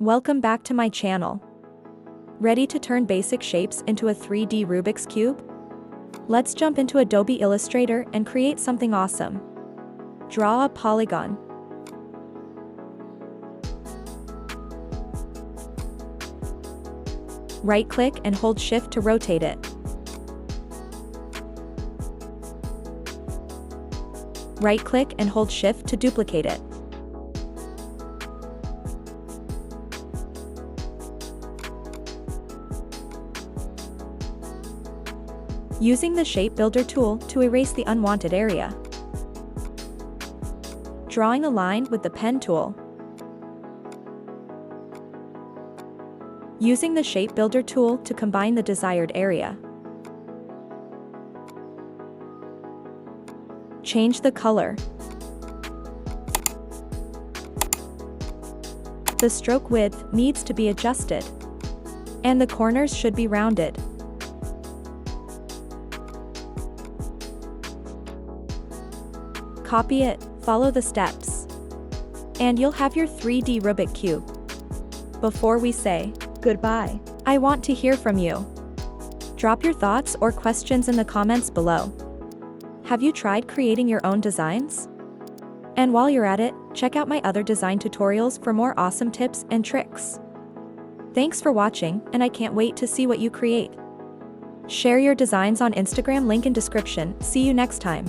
Welcome back to my channel. Ready to turn basic shapes into a 3D Rubik's Cube? Let's jump into Adobe Illustrator and create something awesome. Draw a polygon. Right-click and hold Shift to rotate it. Right-click and hold Shift to duplicate it. Using the Shape Builder tool to erase the unwanted area. Drawing a line with the pen tool. Using the Shape Builder tool to combine the desired area. Change the color. The stroke width needs to be adjusted, and the corners should be rounded. Copy it, follow the steps, and you'll have your 3D Rubik Cube. Before we say goodbye, I want to hear from you. Drop your thoughts or questions in the comments below. Have you tried creating your own designs? And while you're at it, check out my other design tutorials for more awesome tips and tricks. Thanks for watching, and I can't wait to see what you create. Share your designs on Instagram, link in description. See you next time.